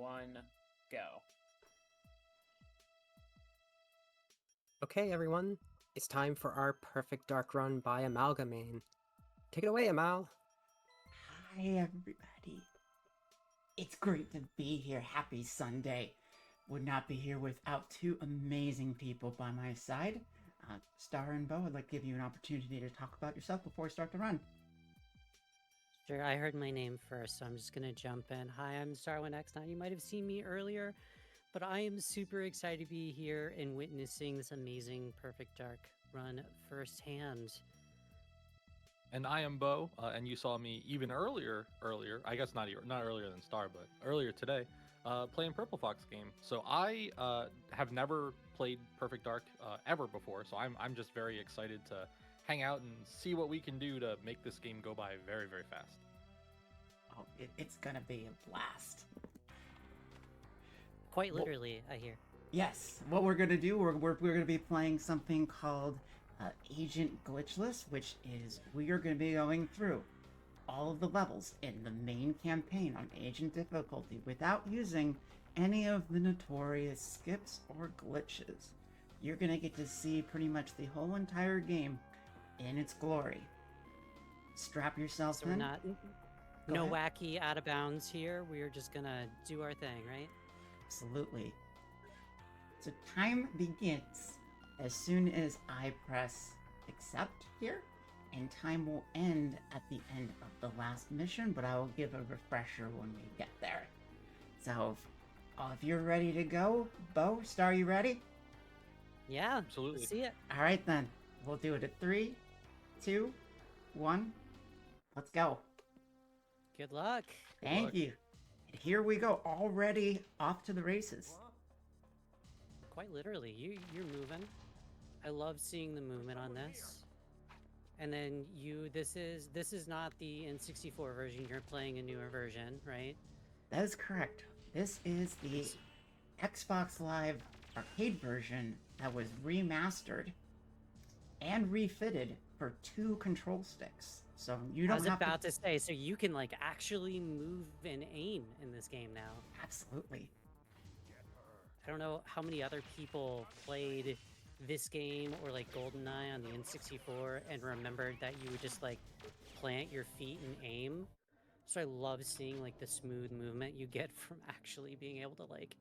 one, go. Okay, everyone, it's time for our perfect dark run by Amalgamayne. Take it away, Amal. Hi, everybody. It's great to be here. Happy Sunday. Would not be here without two amazing people by my side. Star and Bo, I'd like to give you an opportunity to talk about yourself before we start the run. Sure, I heard my name first, so I'm just gonna jump in. Hi, I'm Starwin X9. You might have seen me earlier, but I am super excited to be here and witnessing this amazing Perfect Dark run firsthand. And I am Bo, and you saw me even earlier. I guess not earlier than Star, but earlier today, playing Purple Fox game. So I have never played Perfect Dark ever before, so I'm just very excited to hang out and see what we can do to make this game go by very, very fast. Oh, it's gonna be a blast. Quite literally, I hear. Yes, what we're gonna do, we're gonna be playing something called Agent Glitchless, which is we are gonna be going through all of the levels in the main campaign on Agent difficulty without using any of the notorious skips or glitches. You're gonna get to see pretty much the whole entire game in its glory. Strap yourself So in. we're not Go no ahead. wacky out of bounds here. We're just gonna do our thing, right? Absolutely. So time begins as soon as I press accept here, and time will end at the end of the last mission, but I will give a refresher when we get there. So if you're ready to go, Bo, Star, you ready? Yeah, Absolutely. let's see it. All right then, we'll do it at 3, 2, 1. Let's go. Good luck. Thank luck. you. And here we go, already off to the races. Quite literally, you're moving. I love seeing the movement on this. And then this is not the N64 version. You're playing a newer version, right? That is correct. This is the Xbox Live arcade version that was remastered and refitted for 2 control sticks. So you I don't was have about to... to say, so you can like actually move and aim in this game now. Absolutely. I don't know how many other people played this game or like GoldenEye on the N64 and remembered that you would just like plant your feet and aim. So I love seeing like the smooth movement you get from actually being able to like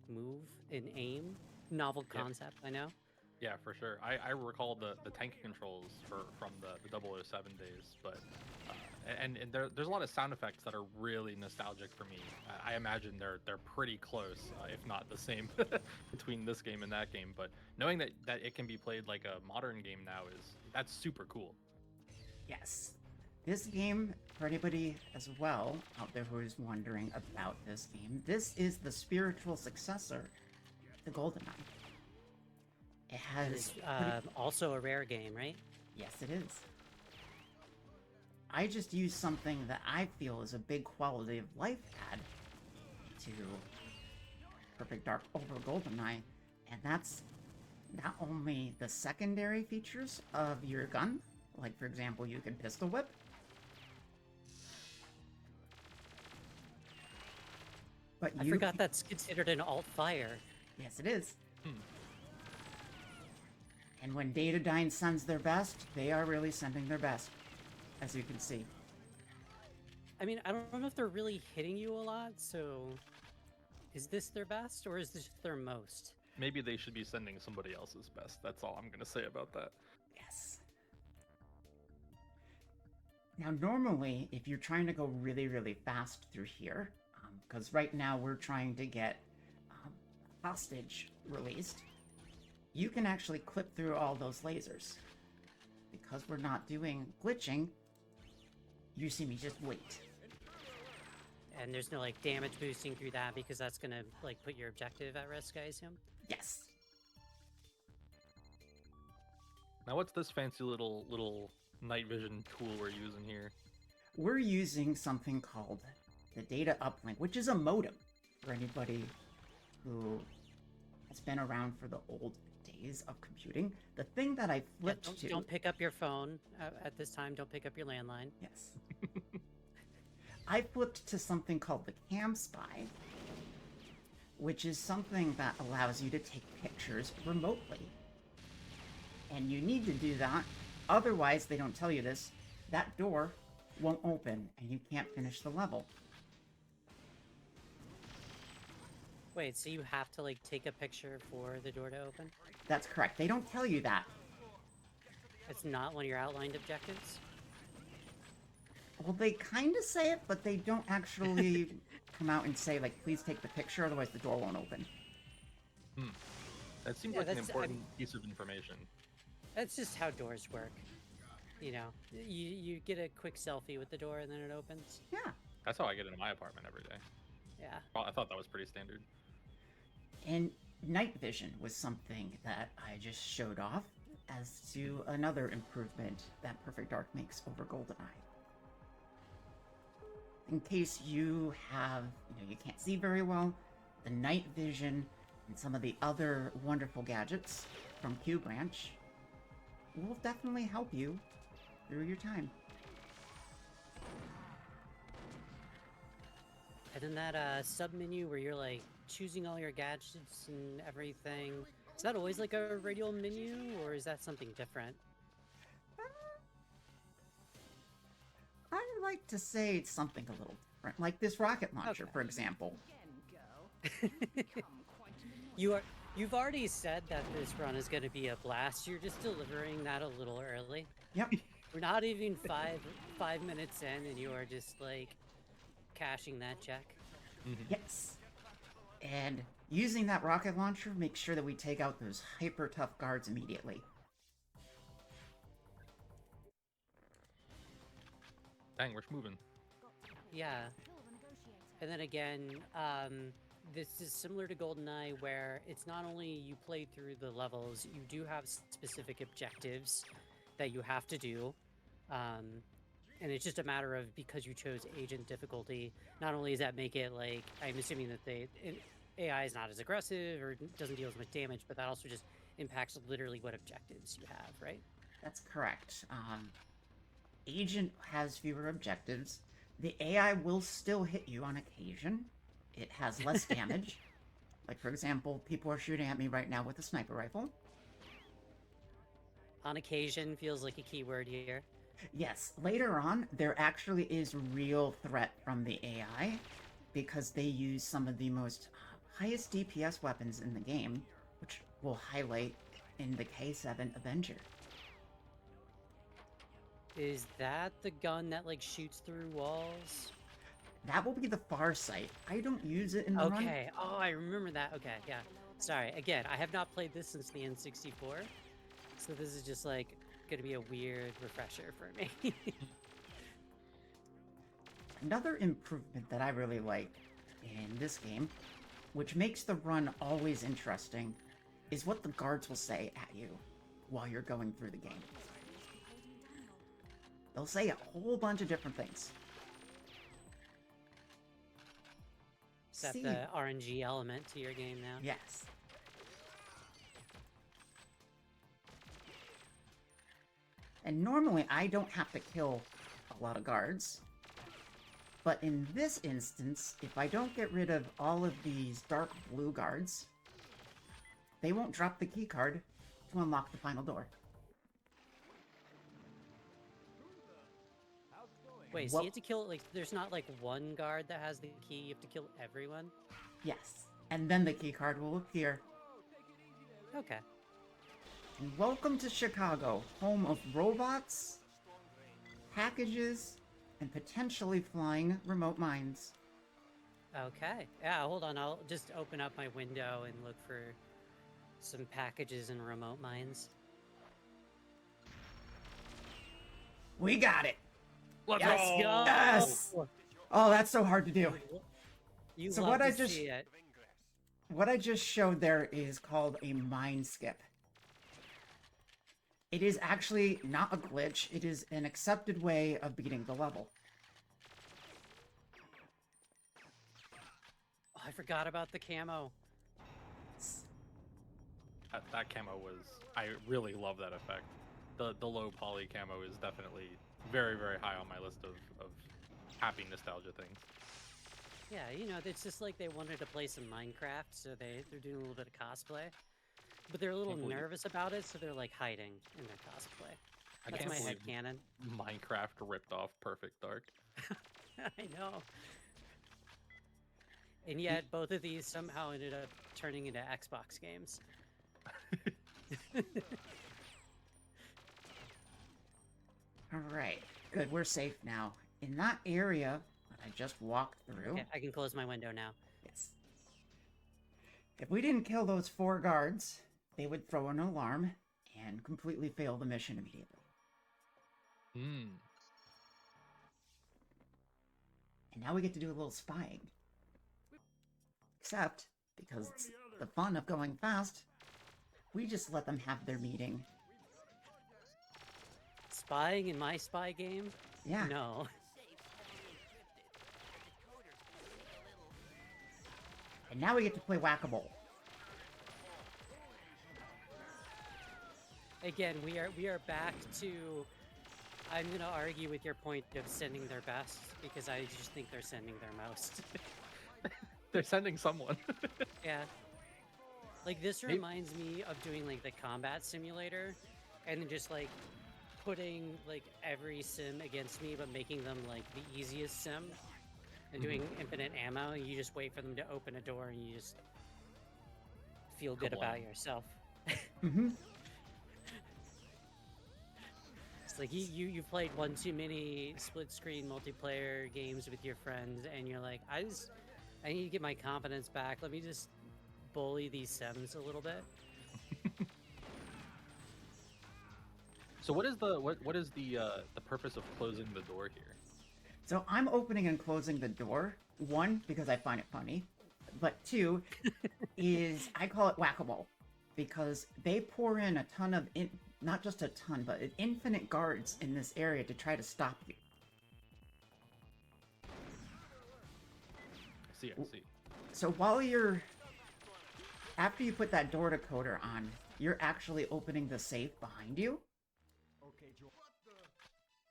move and aim. Novel Yep. concept, I know. Yeah, for sure. I recall the tank controls from the 007 days, but and there's a lot of sound effects that are really nostalgic for me. I imagine they're pretty close, if not the same, between this game and that game. But knowing that it can be played like a modern game now that's super cool. Yes. This game, for anybody as well out there who is wondering about this game, this is the spiritual successor to GoldenEye. It has... It's also a rare game, right? Yes, it is. I just used something that I feel is a big quality of life add to Perfect Dark over GoldenEye, and that's not only the secondary features of your gun, like for example, you can pistol whip, but I forgot that's considered an alt fire. Yes, it is. Hmm. And when Datadyne sends their best, they are really sending their best, as you can see. I mean, I don't know if they're really hitting you a lot, so is this their best or is this their most? Maybe they should be sending somebody else's best. That's all I'm gonna say about that. Yes. Now, normally, if you're trying to go really, really fast through here, because right now we're trying to get hostage released, you can actually clip through all those lasers. Because we're not doing glitching, you see me just wait. And there's no like damage boosting through that because that's gonna like put your objective at risk, I assume. Yes. Now, what's this fancy little night vision tool we're using here? We're using something called the data uplink, which is a modem for anybody who has been around for the old days of computing. The thing that I flipped to... Don't pick up your phone at this time. Don't pick up your landline. Yes. I flipped to something called the Cam Spy, which is something that allows you to take pictures remotely. And you need to do that, otherwise, they don't tell you this, that door won't open and you can't finish the level. Wait, so you have to like take a picture for the door to open? That's correct. They don't tell you that. It's not one of your outlined objectives? Well, they kind of say it, but they don't actually come out and say, like, please take the picture, otherwise the door won't open. That seems Yeah, like an that's- important piece of information. That's just how doors work. You know, you get a quick selfie with the door and then it opens. Yeah. That's how I get into my apartment every day. Yeah. Well, I thought that was pretty standard. And night vision was something that I just showed off as to another improvement that Perfect Dark makes over GoldenEye. In case you have, you can't see very well, the night vision and some of the other wonderful gadgets from Q Branch will definitely help you through your time. And then that sub menu where you're like choosing all your gadgets and everything. Is that always like a radial menu or is that something different? I like to say it's something a little different, like this rocket launcher, Okay. for example. You've already said that this run is going to be a blast. You're just delivering that a little early. Yep. We're not even five minutes in, and you are just like cashing that check. Yes. And using that rocket launcher makes sure that we take out those hyper tough guards immediately. Dang, we're moving. Yeah. And then again, this is similar to GoldenEye, where it's not only you play through the levels, you do have specific objectives that you have to do. And it's just a matter of, because you chose agent difficulty, not only does that make it like, I'm assuming that AI is not as aggressive or doesn't deal as much damage, but that also just impacts literally what objectives you have, right? That's correct. Agent has fewer objectives. The AI will still hit you on occasion. It has less damage. Like, for example, people are shooting at me right now with a sniper rifle. On occasion feels like a keyword here. Yes, later on, there actually is real threat from the AI because they use some of the most highest DPS weapons in the game, which we'll highlight in the K7 Avenger. Is that the gun that like shoots through walls? That will be the far sight. I don't use it in the run. Okay. Oh, I remember that. Okay, yeah. Sorry. Again, I have not played this since the N64, so this is just like gonna be a weird refresher for me. Another improvement that I really like in this game, which makes the run always interesting, is what the guards will say at you while you're going through the game. They'll say a whole bunch of different things. Set See- the RNG element to your game now. Yes. And normally I don't have to kill a lot of guards. But in this instance, if I don't get rid of all of these dark blue guards, they won't drop the key card to unlock the final door. Wait, so What- you have to kill, like, there's not like one guard that has the key, you have to kill everyone? Yes. And then the key card will appear. Okay. And welcome to Chicago, home of robots, packages, and potentially flying remote mines. Okay. Yeah, hold on. I'll just open up my window and look for some packages and remote mines. We got it! Let's Yes, go! Yes! Oh, that's so hard to do. You So love what to I just- see it. What I just showed there is called a mine skip. It is actually not a glitch, it is an accepted way of beating the level. Oh, I forgot about the camo. That camo was... I really love that effect. The low poly camo is definitely very, very high on my list of happy nostalgia things. Yeah, you know, it's just like they wanted to play some Minecraft, so they're doing a little bit of cosplay. But they're a little Can't believe- nervous about it, so they're like hiding in their cosplay. I That's can't my believe headcanon. Minecraft ripped off Perfect Dark. I know. And yet, both of these somehow ended up turning into Xbox games. Alright, good, we're safe now. In that area that I just walked through... Okay, I can close my window now. Yes. If we didn't kill those 4 guards, they would throw an alarm and completely fail the mission immediately. Hmm. And now we get to do a little spying. Except, because it's the fun of going fast, we just let them have their meeting. Spying in my spy game? Yeah. No. And now we get to play whack-a-mole. Again, we are back to. I'm gonna argue with your point of sending their best because I just think they're sending their most. They're sending someone. Yeah. Like this Maybe- reminds me of doing like the combat simulator, and then just like putting like every sim against me, but making them like the easiest sim, and doing infinite ammo. And you just wait for them to open a door, and you just feel good about Kablam. yourself. Mm-hmm. It's like you've played one too many split screen multiplayer games with your friends, and you're like, I need to get my confidence back. Let me just bully these sims a little bit. So what is the purpose of closing the door here? So I'm opening and closing the door. 1, because I find it funny. But 2, is I call it whack-a-mole. Because they pour in a ton of, not just a ton, but infinite guards in this area to try to stop you. I see. So while after you put that door decoder on, you're actually opening the safe behind you.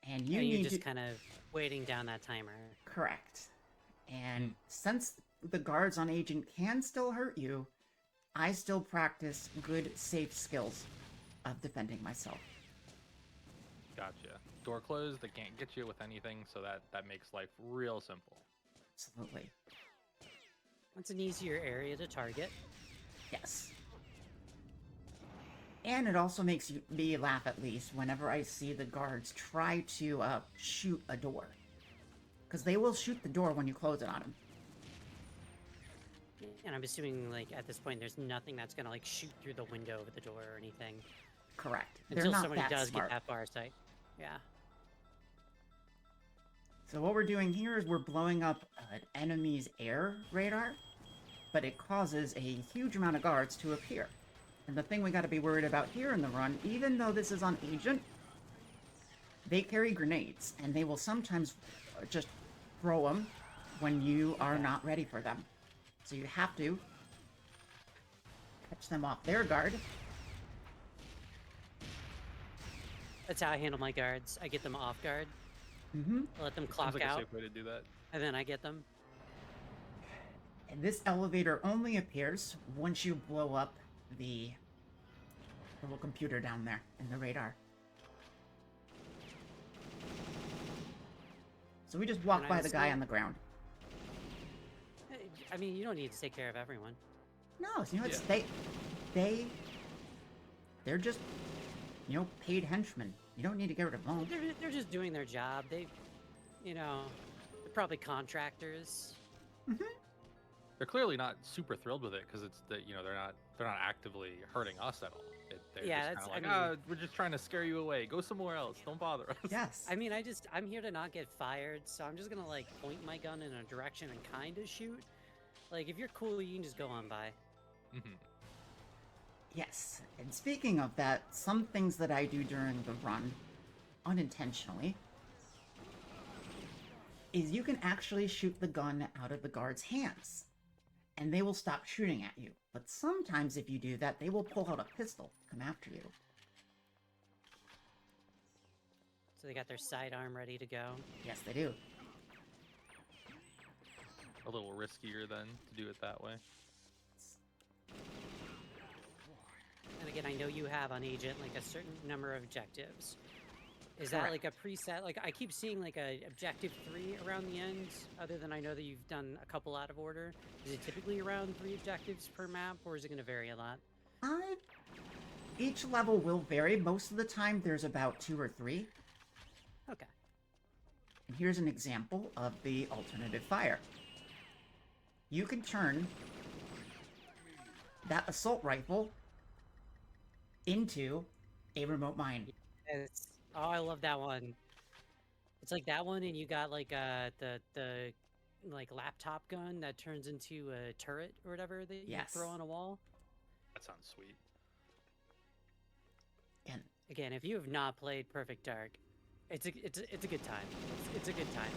And you And need you're just to... kind of waiting down that timer. Correct. And since the guards on Agent can still hurt you, I still practice good safe skills of defending myself. Gotcha. Door closed. They can't get you with anything, so that makes life real simple. Absolutely. It's an easier area to target. Yes. And it also makes me laugh, at least, whenever I see the guards try to shoot a door. Because they will shoot the door when you close it on them. And I'm assuming, like, at this point, there's nothing that's gonna, like, shoot through the window of the door or anything. Correct. They're Until not somebody that does smart. get that far sight. Yeah. So what we're doing here is we're blowing up an enemy's air radar, but it causes a huge amount of guards to appear. And the thing we gotta be worried about here in the run, even though this is on Agent, they carry grenades, and they will sometimes just throw them when you are not ready for them. So you have to catch them off their guard. That's how I handle my guards. I get them off guard. Mm-hmm. I let them Sounds clock like a out, safe way to do that. and then I get them. And this elevator only appears once you blow up the little computer down there in the radar. So we just walk And I by the guy assume- on the ground. I mean, you don't need to take care of everyone. No, you know, it's Yeah. they're just, you know, paid henchmen. You don't need to get rid of them. They're just doing their job. They, you know, they're probably contractors. They're clearly not super thrilled with it because it's that they're not actively hurting us at all. They're Yeah, just that's- kind of I like, we're just trying to scare you away. Go somewhere else. Don't bother us. Yes. I mean, I'm here to not get fired, so I'm just gonna like point my gun in a direction and kind of shoot. Like, if you're cool, you can just go on by. Mhm. Yes. And speaking of that, some things that I do during the run, unintentionally, is you can actually shoot the gun out of the guard's hands. And they will stop shooting at you. But sometimes if you do that, they will pull out a pistol to come after you. So they got their sidearm ready to go. Yes, they do. a little riskier then to do it that way. And again, I know you have on Agent like a certain number of objectives. Is that like a preset? Like I keep seeing like a objective 3 around the end, other than I know that you've done a couple out of order. Is it typically around 3 objectives per map, or is it going to vary a lot? Each level will vary. Most of the time, there's about 2 or 3. Okay. And here's an example of the alternative fire. You can turn that assault rifle into a remote mine. Yes. Oh, I love that one. It's like that one, and you got like the like laptop gun that turns into a turret or whatever that you throw on a wall. That sounds sweet. And again, if you have not played Perfect Dark, it's a good time. It's a good time.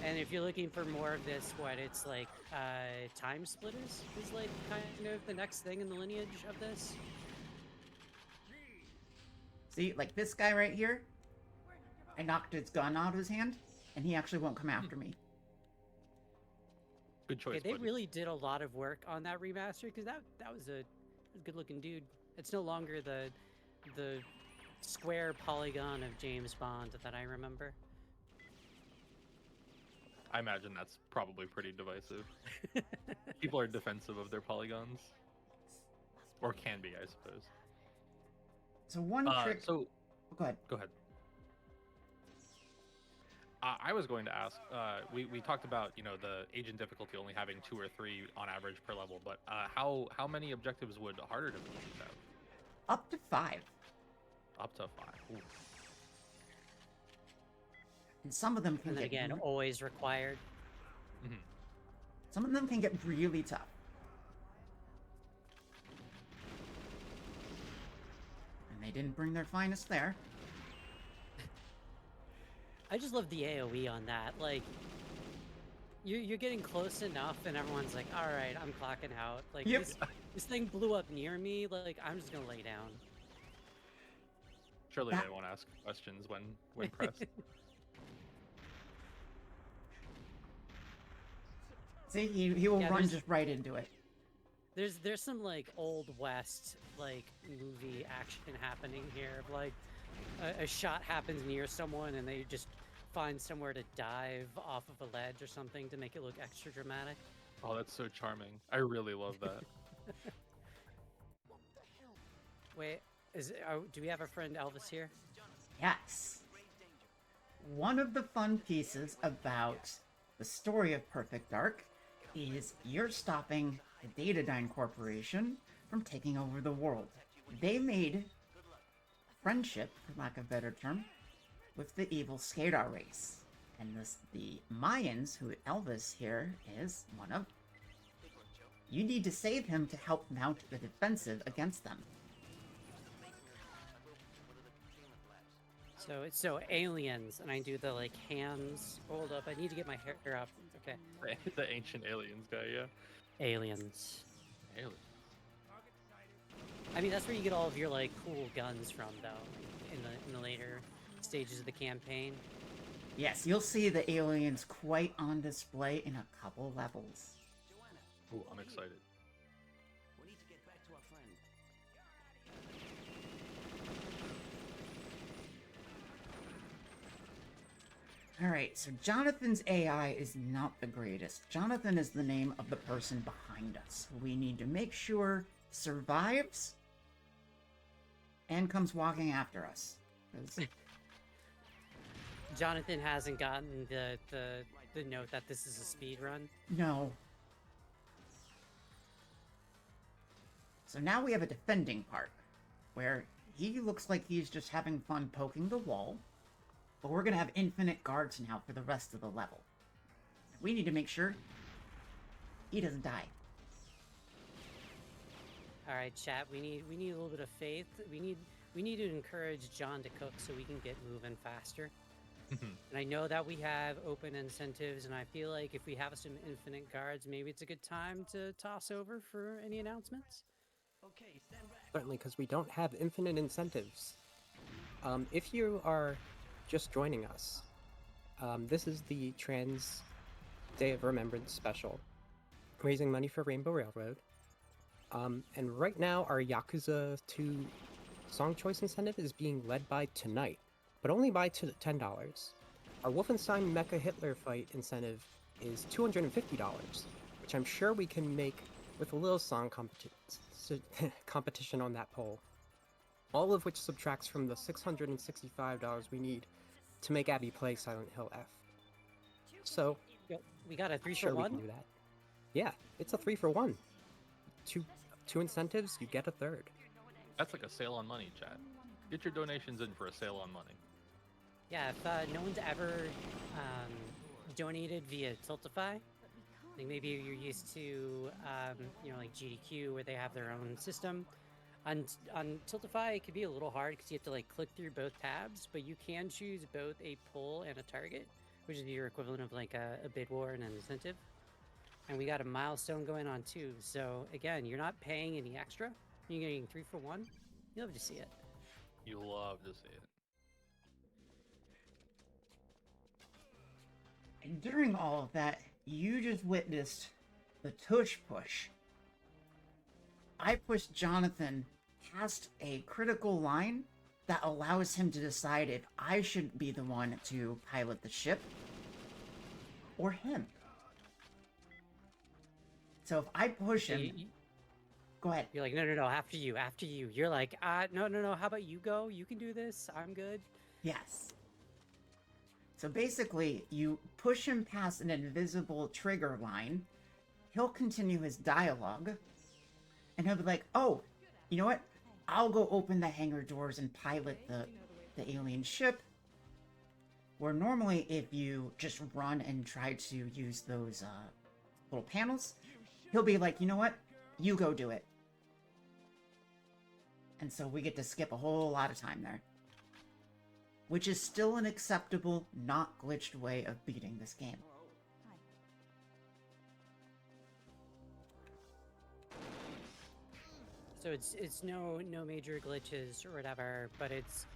And if you're looking for more of this, it's like Time Splitters is like kind of the next thing in the lineage of this. see, like this guy right here, I knocked his gun out of his hand, and he actually won't come after me. Good choice. Okay, they buddy. really did a lot of work on that remaster because that was a good-looking dude. It's no longer the square polygon of James Bond that I remember. I imagine that's probably pretty divisive. People are defensive of their polygons, or can be, I suppose. So one trick. So Go ahead. go ahead. I was going to ask. We talked about the agent difficulty only having 2 or 3 on average per level, but how many objectives would harder difficulties have? Up to 5. Up to 5. Ooh. And some of them can And then get again, always required. Mhm. some of them can get really tough. And they didn't bring their finest there. I just love the AoE on that. Like, you're getting close enough, and everyone's like, "All right, I'm clocking out." Like, Yep. this thing blew up near me. Like, I'm just gonna lay down. Surely That- they won't ask questions when pressed. See, he will Yeah, run there's- just right into it. There's some like old west like movie action happening here. Of, like, a shot happens near someone, and they just find somewhere to dive off of a ledge or something to make it look extra dramatic. Oh, that's so charming. I really love that. Wait, do we have a friend Elvis here? Yes. One of the fun pieces about the story of Perfect Dark is you're stopping the Datadyne Corporation from taking over the world. They made friendship, for lack of a better term, with the evil Skadar race. And the Mayans, who Elvis here is one of, you need to save him to help mount the defensive against them. So aliens, and I do the like hands. Hold up, I need to get my hair up. Okay, The ancient aliens guy, yeah. aliens. Aliens. I mean, that's where you get all of your like cool guns from, though, in the later stages of the campaign. Yes, you'll see the aliens quite on display in a couple levels. Ooh, I'm excited. We need to get back to our friend. Alright, so Jonathan's AI is not the greatest. Jonathan is the name of the person behind us. We need to make sure survives and comes walking after us. 'Cause- Jonathan hasn't gotten the note that this is a speed run. no. So now we have a defending part, where he looks like he's just having fun poking the wall, but we're gonna have infinite guards now for the rest of the level. We need to make sure he doesn't die. All right, chat. We need a little bit of faith. We need to encourage John to cook so we can get moving faster. And I know that we have open incentives, and I feel like if we have some infinite guards, maybe it's a good time to toss over for any announcements. Okay, stand back. Certainly, because we don't have infinite incentives. If you are just joining us, this is the Day of Remembrance special, raising money for Rainbow Railroad. And right now, our Yakuza 2 song choice incentive is being led by Tonight, but only by $10. Our Wolfenstein Mecha Hitler fight incentive is $250, which I'm sure we can make with a little song competition on that poll. All of which subtracts from the $665 we need to make Abby play Silent Hill F. So, Yo, we got a 3 sure for we 1. can do that. Yeah, it's a 3 for 1. Two incentives, you get a third. That's like a sale on money, chat. Get your donations in for a sale on money. Yeah, if no one's ever donated via Tiltify, like maybe you're used to, you know, like GDQ where they have their own system. On Tiltify, it can be a little hard because you have to like click through both tabs, but you can choose both a pull and a target, which is your equivalent of like a bid war and an incentive. And we got a milestone going on too. So again, you're not paying any extra. You're getting 3 for 1. You'll love to see it. You love to see it. And during all of that, you just witnessed the tush push. I pushed Jonathan past a critical line that allows him to decide if I should be the one to pilot the ship or him. So if I push So him, go ahead. you're like, no, after you. You're like, no, how about you go? You can do this. I'm good. Yes. So basically, you push him past an invisible trigger line, he'll continue his dialogue, and he'll be like, oh, you know what? I'll go open the hangar doors and pilot the alien ship. Where normally, if you just run and try to use those little panels, he'll be like, you know what? You go do it. And so we get to skip a whole lot of time there. Which is still an acceptable, not glitched way of beating this game. So it's no major glitches or whatever, but it's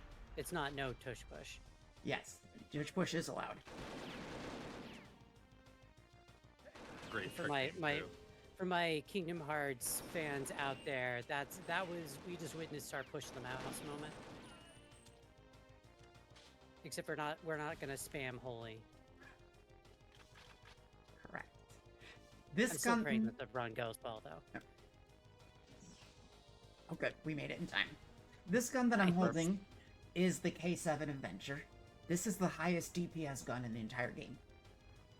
not no tush push. Yes, tush push is allowed. Great. For trick my too. for my Kingdom Hearts fans out there, we just witnessed our push the mouse moment. Except we're not gonna spam holy. Correct. I'm This still gun. praying that the run goes well though. Oh, good. We made it in time. This gun that I'm Nice. holding is the K7 Adventure. This is the highest DPS gun in the entire game.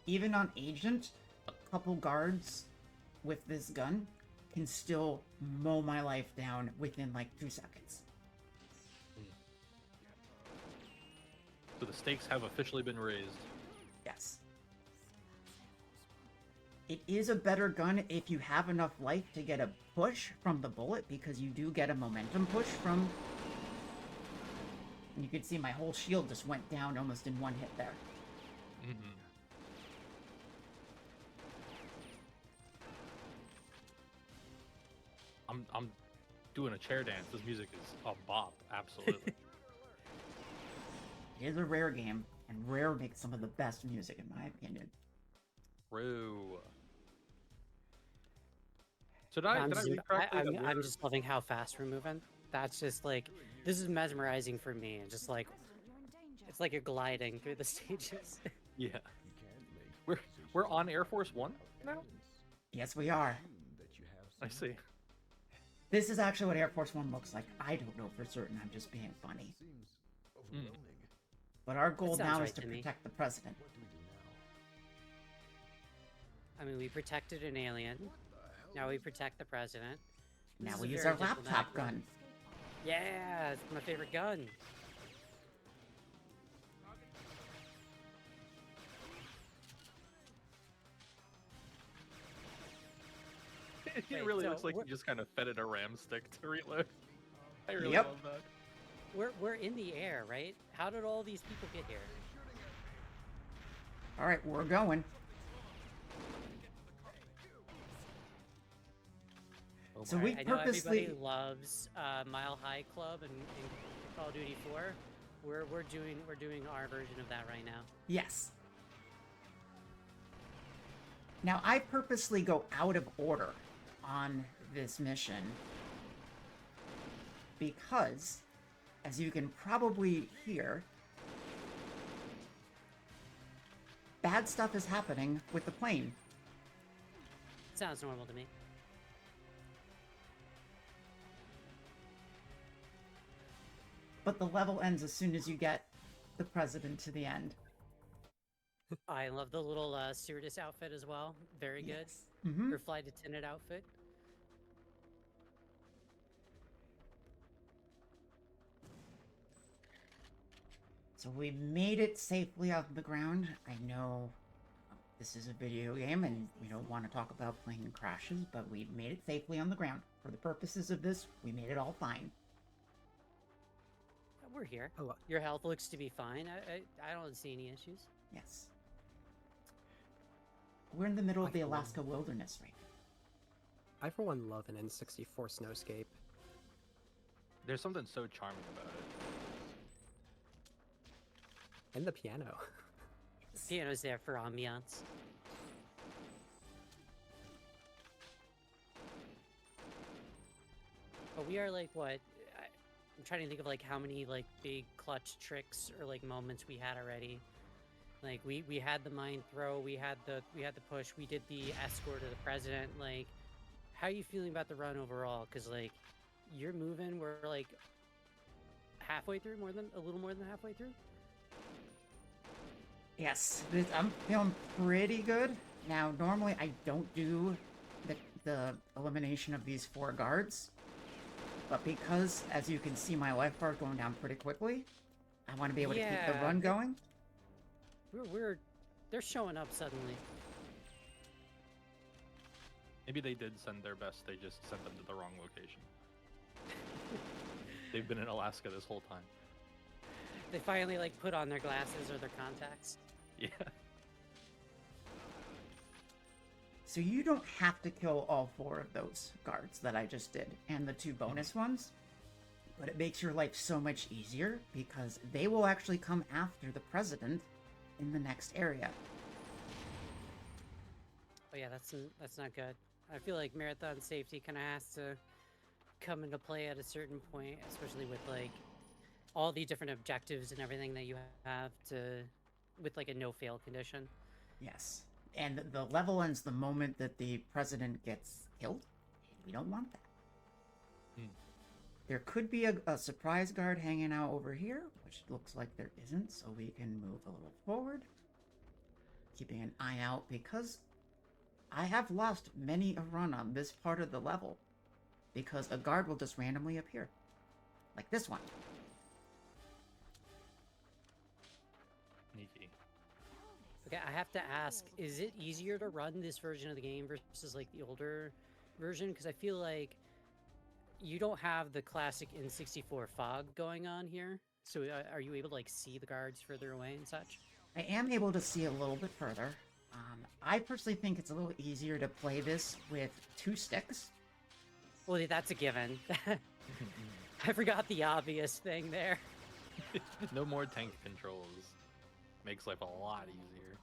Even on Agent, a couple guards with this gun can still mow my life down within like 2 seconds. So the stakes have officially been raised. Yes. It is a better gun if you have enough life to get a push from the bullet, because you do get a momentum push from... And you can see my whole shield just went down almost in one hit there. Mm-hmm. I'm doing a chair dance. This music is a bop, absolutely. It is a Rare game, and Rare makes some of the best music in my opinion. True. Did I I'm read correctly that I'm we're- just loving how fast we're moving. That's just like, this is mesmerizing for me. And just like, it's like you're gliding through the stages. Yeah. We're on Air Force One now? Yes, we are. I see. This is actually what Air Force One looks like. I don't know for certain, I'm just being funny. Mm. But our goal sounds now right is to to me. protect the president. I mean, we protected an alien. Now we protect the president. This Now is we a use very our laptop diplomatic gun. Yeah, it's my favorite gun. It Wait, really so looks like you we're- just kind of fed it a ram stick to reload. I really Yep. love that. We're in the air, right? How did all these people get here? Alright, we're going. Oh So my. we I know purposely... everybody loves Mile High Club and Call of Duty 4. We're doing our version of that right now. Yes. Now, I purposely go out of order on this mission because, as you can probably hear, bad stuff is happening with the plane. Sounds normal to me. But the level ends as soon as you get the president to the end. I love the little stewardess outfit as well. Very good. Yes. Mm-hmm. Her flight attendant outfit. So we made it safely off the ground. I know this is a video game and we don't want to talk about plane crashes, but we made it safely on the ground. For the purposes of this, we made it all fine. We're here. Hello. Your health looks to be fine. I don't see any issues. Yes. We're in the middle of the I love Alaska wilderness right now. I for one love an N64 snowscape. There's something so charming about it. And the piano. Piano's there for ambiance. But we are like what? I'm trying to think of like how many like big clutch tricks or like moments we had already. Like we had the mine throw, we had the push, we did the escort of the president. Like, how are you feeling about the run overall? Because like you're moving, we're like halfway through, a little more than halfway through. Yes, I'm feeling pretty good. Now, normally I don't do the elimination of these 4 guards, but because, as you can see, my life bar is going down pretty quickly, I want to be able to keep the run going. They're showing up suddenly. Maybe they did send their best, they just sent them to the wrong location. They've been in Alaska this whole time. They finally like put on their glasses or their contacts. Yeah. So you don't have to kill all 4 of those guards that I just did, and the 2 bonus ones, but it makes your life so much easier because they will actually come after the president in the next area. Oh yeah, that's not good. I feel like marathon safety kind of has to come into play at a certain point, especially with like all the different objectives and everything that you have to, with like a no-fail condition. Yes. And the level ends the moment that the president gets killed. We don't want that. There could be a surprise guard hanging out over here, which looks like there isn't, so we can move a little forward. Keeping an eye out because I have lost many a run on this part of the level because a guard will just randomly appear. Like this one. Sneaky. Okay, I have to ask, is it easier to run this version of the game versus like the older version? Because I feel like you don't have the classic N64 fog going on here. So are you able to like see the guards further away and such? I am able to see a little bit further. I personally think it's a little easier to play this with 2 sticks. Well, that's a given. I forgot the obvious thing there. No more tank controls. Makes life a lot easier.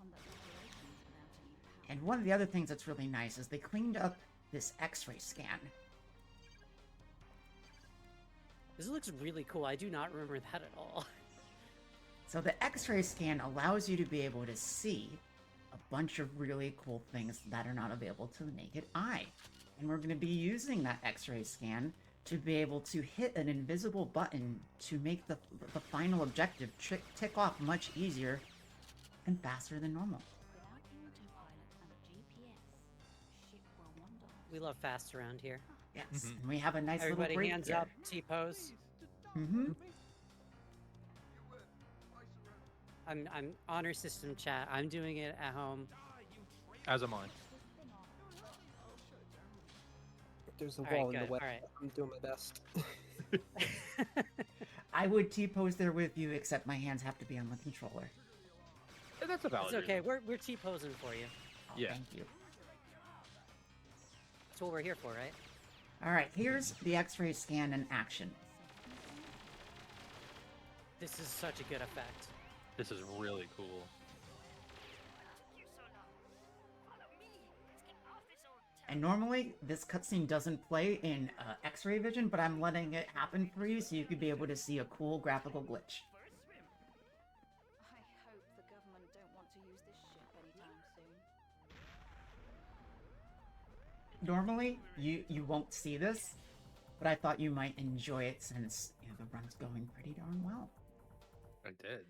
And one of the other things that's really nice is they cleaned up this X-ray scan. This looks really cool. I do not remember that at all. So the X-ray scan allows you to be able to see a bunch of really cool things that are not available to the naked eye. And we're going to be using that X-ray scan to be able to hit an invisible button to make the final objective tick off much easier and faster than normal. We love fast around here. Yes, and we have a nice Everybody little break hands here. up, T-pose. Mm-hmm. I'm honor system chat. I'm doing it at home. As am I. There's a All right, wall in the good, way. all right. I'm doing my best. I would T-pose there with you, except my hands have to be on the controller. That's a valid It's okay. reason. We're T-posing for you. Oh, Yeah. Thank you. That's what we're here for, right? All right, here's the X-ray scan in action. This is such a good effect. This is really cool. And normally, this cutscene doesn't play in X-ray vision, but I'm letting it happen for you so you could be able to see a cool graphical glitch. I hope the government don't want to use this ship anytime soon. Normally, you won't see this, but I thought you might enjoy it since the run's going pretty darn well. I did.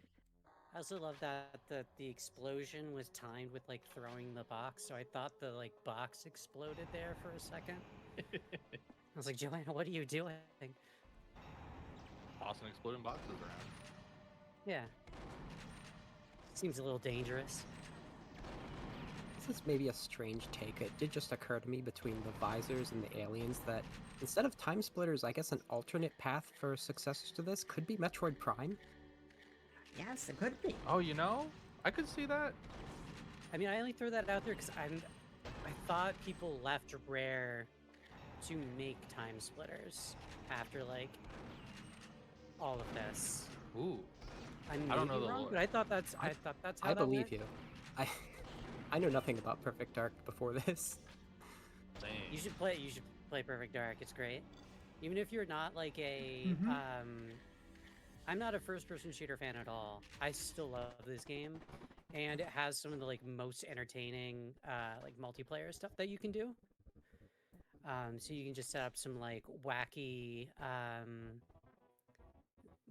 I also love that the explosion was timed with like throwing the box, so I thought the like box exploded there for a second. I was like, Joanna, what are you doing? Awesome exploding boxes around. Yeah. Seems a little dangerous. This is maybe a strange take. It did just occur to me between the visors and the aliens that instead of time splitters, I guess an alternate path for successors to this could be Metroid Prime. Yes, it could be. Oh, you know, I could see that. I mean, I only throw that out there because I thought people left Rare to make time splitters after like all of this. Ooh. I don't know the wrong, lore. but I thought that's how I that believe went. you. I know nothing about Perfect Dark before this. Dang. You should play Perfect Dark. It's great. Even if you're not like a Mhm. I'm not a first-person shooter fan at all. I still love this game, and it has some of the like most entertaining like multiplayer stuff that you can do. So you can just set up some like wacky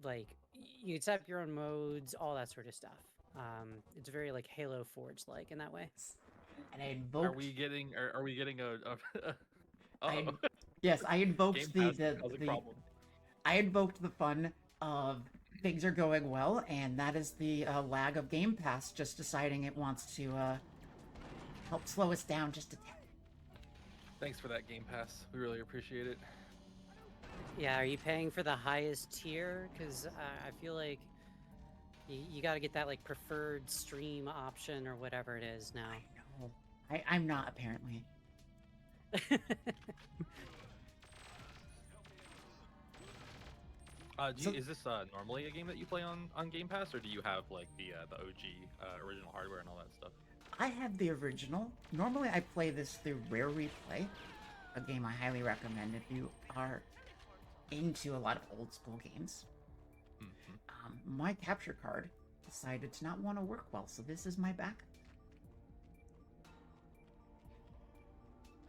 like you can set up your own modes, all that sort of stuff. It's very like Halo Forge like in that way. And I invoked. Are we getting a I, uh-oh. yes, I invoked Game Pass causing the problems. I invoked the fun of things are going well, and that is the lag of Game Pass just deciding it wants to help slow us down just a tad. Thanks for that Game Pass. We really appreciate it. Yeah, are you paying for the highest tier? Because I feel like you got to get that like preferred stream option or whatever it is now. I know. I'm not, apparently. Is this normally a game that you play on Game Pass, or do you have like the OG original hardware and all that stuff? I have the original. Normally I play this through Rare Replay, a game I highly recommend if you are into a lot of old school games. Mm-hmm. My capture card decided to not want to work well, so this is my backup.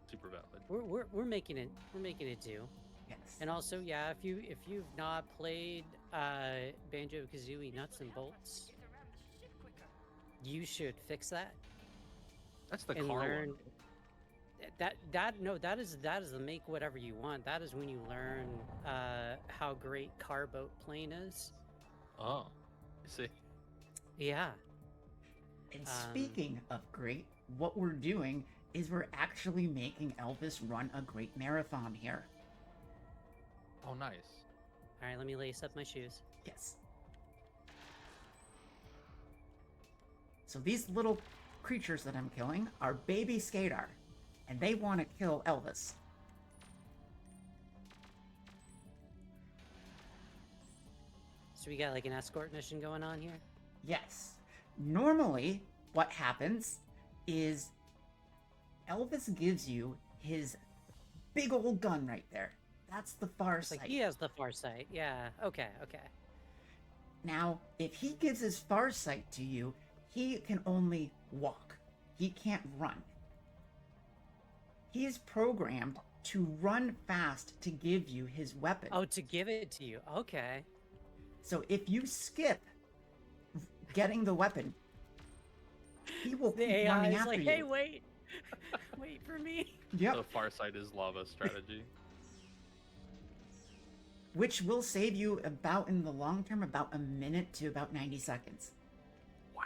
Super valid. We're making it do. Yes. And also, yeah, if you've not played Banjo-Kazooie Nuts and Bolts, you should fix that. That's the and car learn one. that is the make whatever you want. That is when you learn how great car boat plane is. Oh, I see. Yeah. And speaking of great, what we're doing is we're actually making Elvis run a great marathon here. Oh, nice. All right, let me lace up my shoes. Yes. So these little creatures that I'm killing are baby Skadar, and they want to kill Elvis. So we got like an escort mission going on here. Yes. Normally, what happens is Elvis gives you his big old gun right there. That's the far It's like sight. he has the far sight. Yeah. Okay. Now, if he gives his far sight to you, he can only walk. He can't run. He is programmed to run fast to give you his weapon. Oh, to give it to you. Okay. So if you skip getting the weapon, he will The keep AI running is after like, you. hey, wait, wait for me. Yep. The far side is lava strategy. Which will save you about, in the long term, about a minute to about 90 seconds. Wow,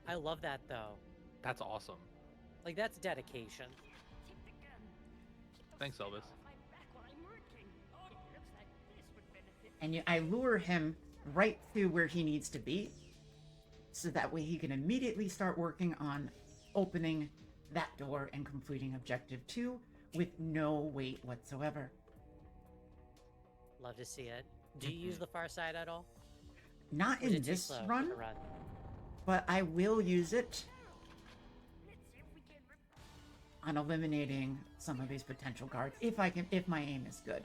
I love that though. that's awesome. Like that's dedication. Thanks, Elvis. And I lure him right to where he needs to be, so that way he can immediately start working on opening that door and completing Objective 2 with no wait whatsoever. Love to see it. Do you use the far side at all? Not Or is in it too this slow for run, the run? but I will use it on eliminating some of these potential guards if my aim is good.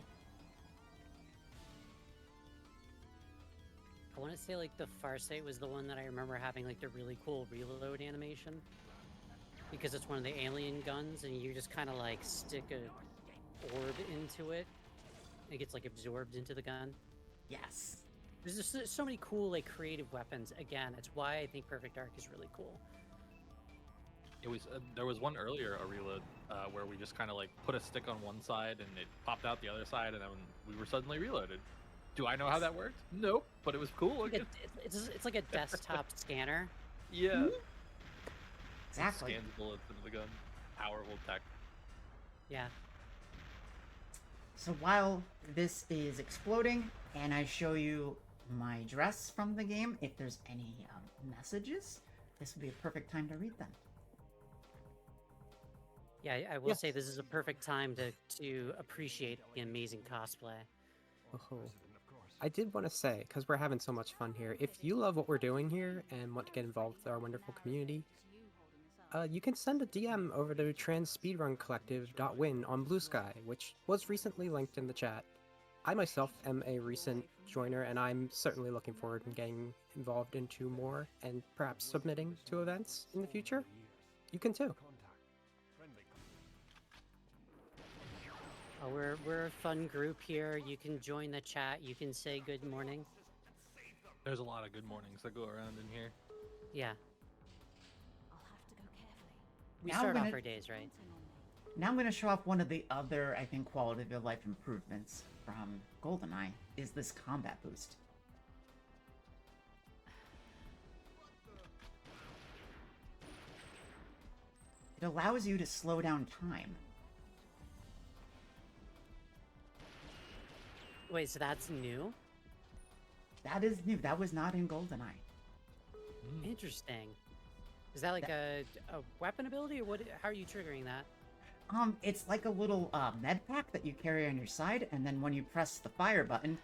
I want to say like the Farsight was the one that I remember having like the really cool reload animation, because it's one of the alien guns and you just kind of like stick a orb into it. It gets like absorbed into the gun. Yes. There's just so many cool like creative weapons. Again, it's why I think Perfect Dark is really cool. It was there was one earlier, a reload, where we just kind of like put a stick on one side and it popped out the other side, and then we were suddenly reloaded. Do I know how that worked? Nope, but it was cool. It's like a desktop scanner. Yeah. Mhm. It Exactly. scans bullets into the gun. Powerful tech. Yeah. So while this is exploding, and I show you my dress from the game, if there's any messages, this would be a perfect time to read them. Yeah, I will say this is a perfect time to appreciate the amazing cosplay. Oh. I did want to say, because we're having so much fun here, if you love what we're doing here and want to get involved with our wonderful community, you can send a DM over to transspeedruncollective.win on Blue Sky, which was recently linked in the chat. I myself am a recent joiner, and I'm certainly looking forward to getting involved into more and perhaps submitting to events in the future. You can too. Oh, we're a fun group here. You can join the chat. You can say good morning. There's a lot of good mornings that go around in here. Yeah. I'll have to go carefully. We Now start I'm off gonna- our days, right? Counting on me. Now I'm going to show off one of the other, I think, quality of life improvements from GoldenEye, is this combat boost. It allows you to slow down time. Wait, so that's new? That is new. That was not in GoldenEye. Interesting. Is that like a weapon ability, or what? How are you triggering that? It's like a little med pack that you carry on your side, and then when you press the fire button,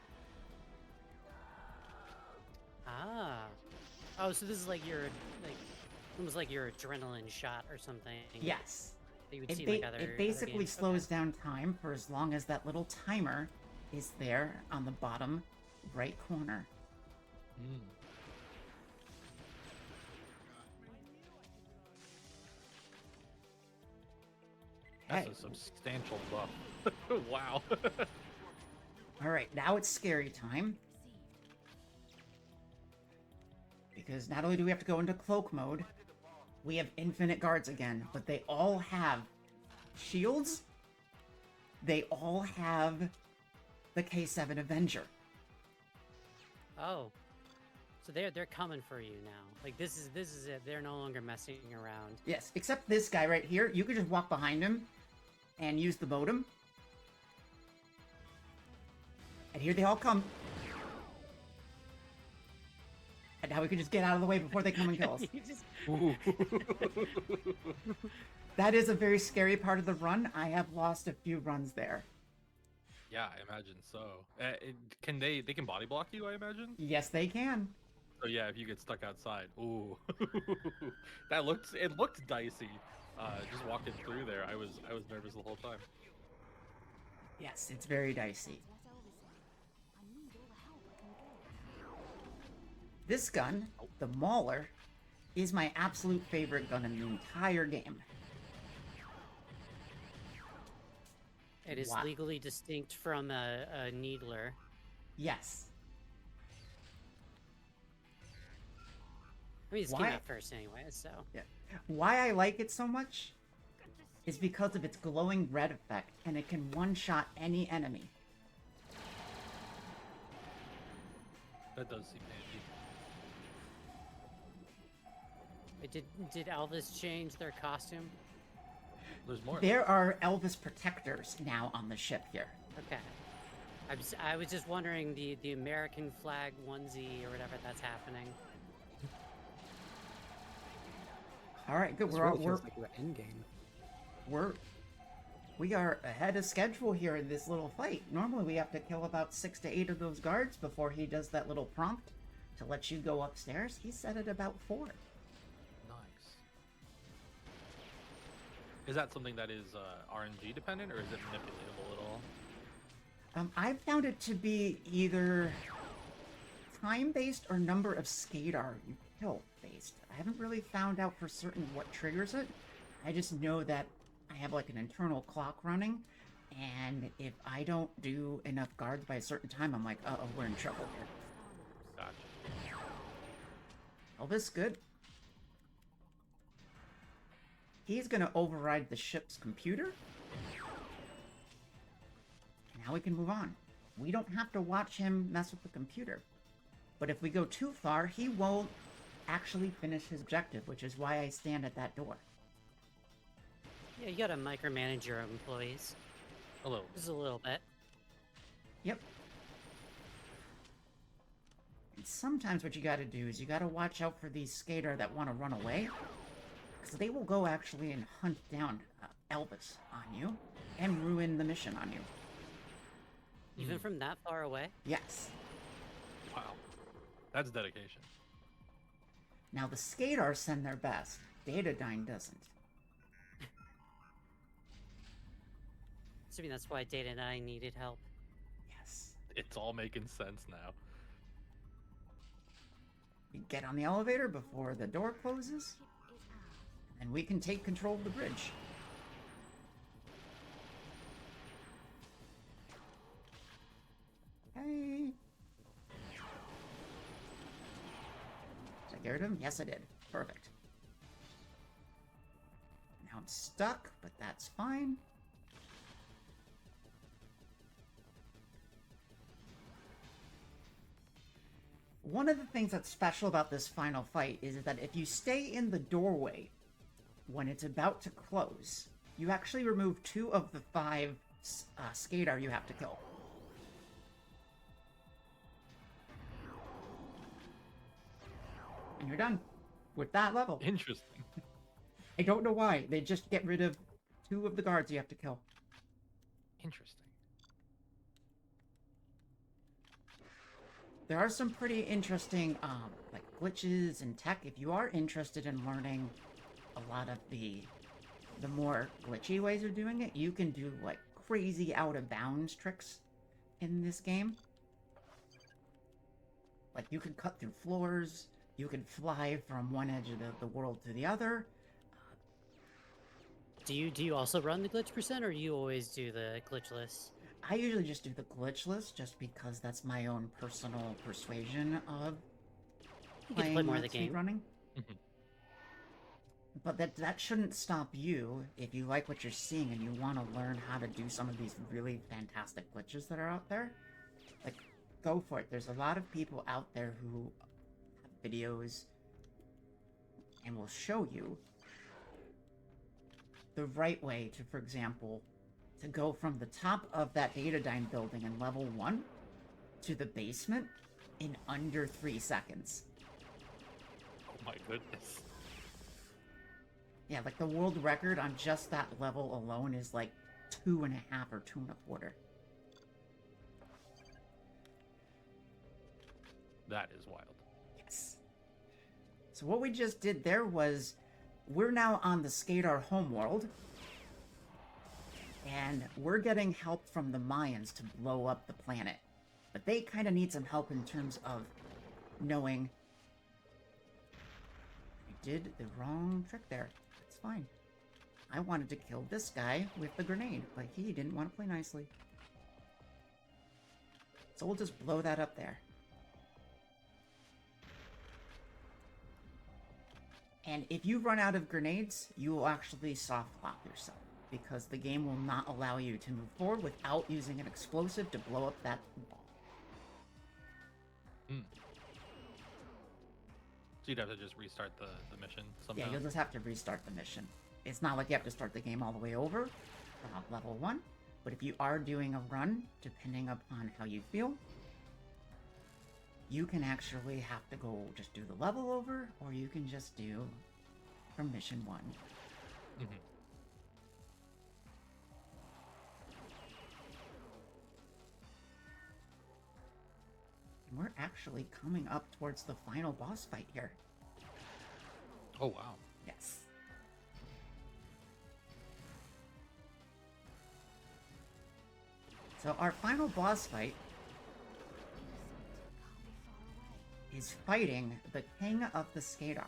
Ah. Oh, so this is like your almost like your adrenaline shot or something. yes, That you would it, see in ba- like other. it other basically games. slows Okay. down time for as long as that little timer is there on the bottom right corner. Mm. That's Hey. a substantial buff. Wow. All right, now it's scary time. Because not only do we have to go into cloak mode, we have infinite guards again, but they all have shields. They all have the K7 Avenger. Oh. So they're coming for you now. Like this is it. They're no longer messing around. Yes, except this guy right here. You could just walk behind him and use the modem. And here they all come. And now we can just get out of the way before they come and kill us. You just- That is a very scary part of the run. I have lost a few runs there. Yeah, I imagine so. Can they can body block you, I imagine? Yes, they can. So yeah, if you get stuck outside. Ooh. It looked dicey. Just walking through there, I was nervous the whole time. Yes, it's very dicey. Let Elvis in. I need all the help I can get. This gun, the Mauler, is my absolute favorite gun in the entire game. It is Wow. legally distinct from a needler. Yes. I mean, it's Why- came out first anyway, so. Why I like it so much is because of its glowing red effect, and it can one-shot any enemy. That does seem handy. Did Elvis change their costume? There's more. There are Elvis protectors now on the ship here. Okay. I was just wondering the American flag onesie or whatever that's happening. All right, good. This We're, really we're, feels like the end game. we are ahead of schedule here in this little fight. Normally we have to kill about 6 to 8 of those guards before he does that little prompt to let you go upstairs. He said it about 4. Nice. Is that something that is RNG dependent, or is it manipulatable at all? I've found it to be either time-based or number of Skadar you kill based. I haven't really found out for certain what triggers it. I just know that I have like an internal clock running, and if I don't do enough guards by a certain time, I'm like, uh-oh, we're in trouble here. Gotcha. Elvis, good. He's gonna override the ship's computer. Now we can move on. We don't have to watch him mess with the computer. But if we go too far, he won't actually finish his objective, which is why I stand at that door. Yeah, you gotta micromanage your employees. Hello. Just a little bit. Yep. And sometimes what you gotta do is you gotta watch out for these Skadar that want to run away. Because they will go actually and hunt down Elvis on you and ruin the mission on you. Even from that far away? Yes. Wow. That's dedication. Now the Skadar send their best. Datadyne doesn't. So I mean, that's why Data and I needed help. Yes. It's all making sense now. We get on the elevator before the door closes, and we can take control of the bridge. Hey. Did I get rid of him? Yes, I did. Perfect. Now I'm stuck, but that's fine. One of the things that's special about this final fight is that if you stay in the doorway when it's about to close, you actually remove 2 of the 5 Skadar you have to kill. And you're done with that level. Interesting. I don't know why. They just get rid of 2 of the guards you have to kill. Interesting. There are some pretty interesting, like, glitches and tech. If you are interested in learning a lot of the more glitchy ways of doing it, you can do, like, crazy out-of-bounds tricks in this game. Like, you can cut through floors, you can fly from one edge of the world to the other. Do you also run the glitch percent, or do you always do the glitchless? I usually just do the glitchless, just because that's my own personal persuasion of You get to play more of the speed game. running. Mhm. But that shouldn't stop you if you like what you're seeing and you want to learn how to do some of these really fantastic glitches that are out there. Like, go for it. There's a lot of people out there who have videos and will show you the right way to, for example, to go from the top of that Datadyne building in level 1 to the basement in under 3 seconds. Oh my goodness. Yeah, like the world record on just that level alone is like 2.5 or 2.25. That is wild. Yes. So what we just did there was, we're now on the Skadar homeworld, and we're getting help from the Mayans to blow up the planet. But they kind of need some help in terms of knowing I did the wrong trick there. It's fine. I wanted to kill this guy with the grenade, but he didn't want to play nicely. So we'll just blow that up there. And if you run out of grenades, you will actually soft lock yourself, because the game will not allow you to move forward without using an explosive to blow up that wall. So you'd have to just restart the mission sometime? Yeah, you'll just have to restart the mission. It's not like you have to start the game all the way over from level 1, but if you are doing a run, depending upon how you feel, you can actually have to go just do the level over, or you can just do from mission 1. Mhm. And we're actually coming up towards the final boss fight here. Oh wow. Yes. So our final boss fight is fighting the King of the Skadar.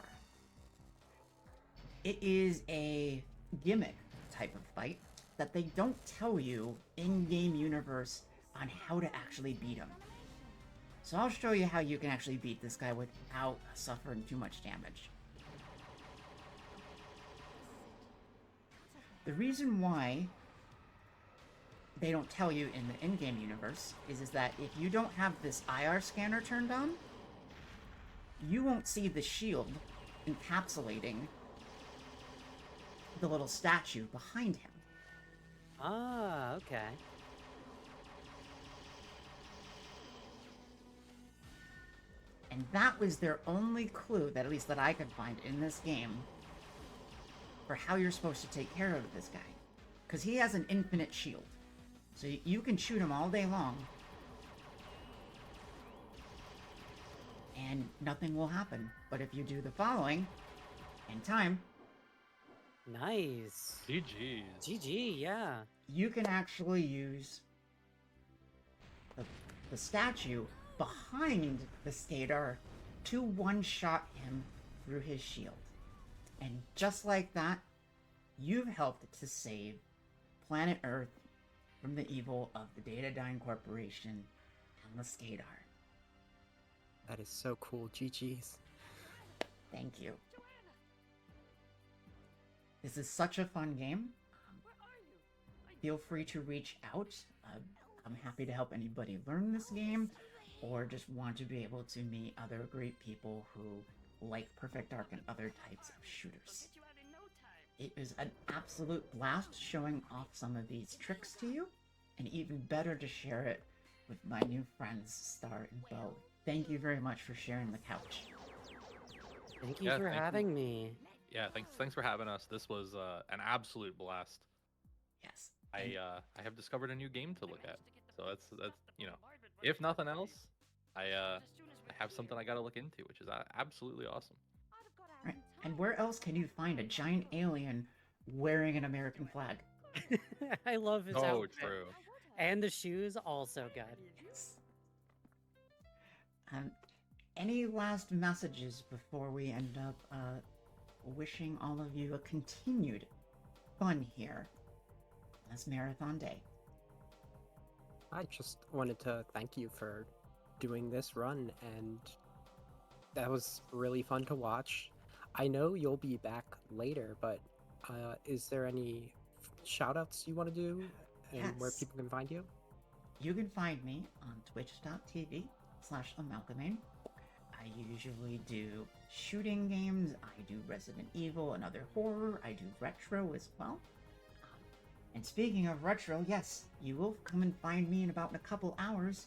It is a gimmick type of fight that they don't tell you in-game universe on how to actually beat him. So I'll show you how you can actually beat this guy without suffering too much damage. The reason why they don't tell you in the in-game universe is that if you don't have this IR scanner turned on, you won't see the shield encapsulating the little statue behind him. Ah, okay. And that was their only clue, that at least that I could find in this game, for how you're supposed to take care of this guy. Because he has an infinite shield. So you can shoot him all day long, and nothing will happen. But if you do the following, in time, Nice. GG's. GG, yeah. you can actually use the statue behind the Skadar to one-shot him through his shield. And just like that, you've helped to save planet Earth from the evil of the Datadyne Corporation and the Skadar. That is so cool. GG's. Thank you. This is such a fun game. Feel free to reach out. I'm happy to help anybody learn this game, or just want to be able to meet other great people who like Perfect Dark and other types of shooters. It is an absolute blast showing off some of these tricks to you, and even better to share it with my new friends, Star and Bo. Thank you very much for sharing the couch. Thank you Yeah, for thank you. having me. Yeah, thanks for having us. This was an absolute blast. Yes. I have discovered a new game to look at. So that's if nothing else, I have something I got to look into, which is absolutely awesome. Right. And where else can you find a giant alien wearing an American flag? I love his Oh, outfit. true. And the shoes, also good. Yes. Any last messages before we end up wishing all of you a continued fun here this marathon day? I just wanted to thank you for doing this run, and that was really fun to watch. I know you'll be back later, but is there any shout-outs you want to do, and where Yes. people can find you? You can find me on twitch.tv/Amalgamayne. I usually do shooting games, I do Resident Evil and other horror, I do retro as well. And speaking of retro, yes, you will come and find me in about a couple hours,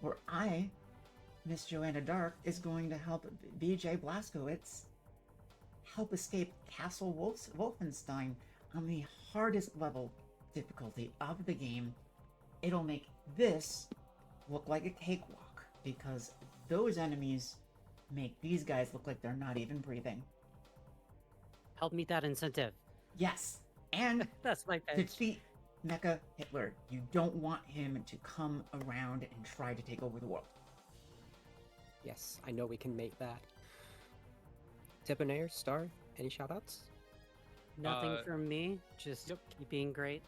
where I, Miss Joanna Dark, is going to help BJ Blazkowicz help escape Castle Wolfenstein on the hardest level difficulty of the game. It'll make this look like a cakewalk, because those enemies make these guys look like they're not even breathing. Help meet that incentive. Yes, and That's my pitch. defeat Mecha Hitler. You don't want him to come around and try to take over the world. Yes, I know we can make that. Debonair, Star, any shout-outs? Nothing from me. Just keep being great.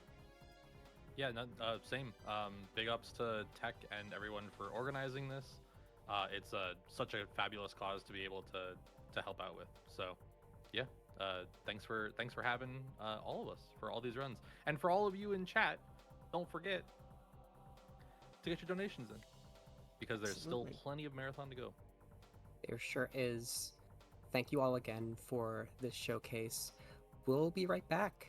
Yeah, no, same. Big ups to Tech and everyone for organizing this. It's such a fabulous cause to be able to help out with. So, yeah, thanks for having all of us for all these runs, and for all of you in chat. Don't forget to get your donations in, because there's Absolutely. still plenty of marathon to go. There sure is. Thank you all again for this showcase. We'll be right back.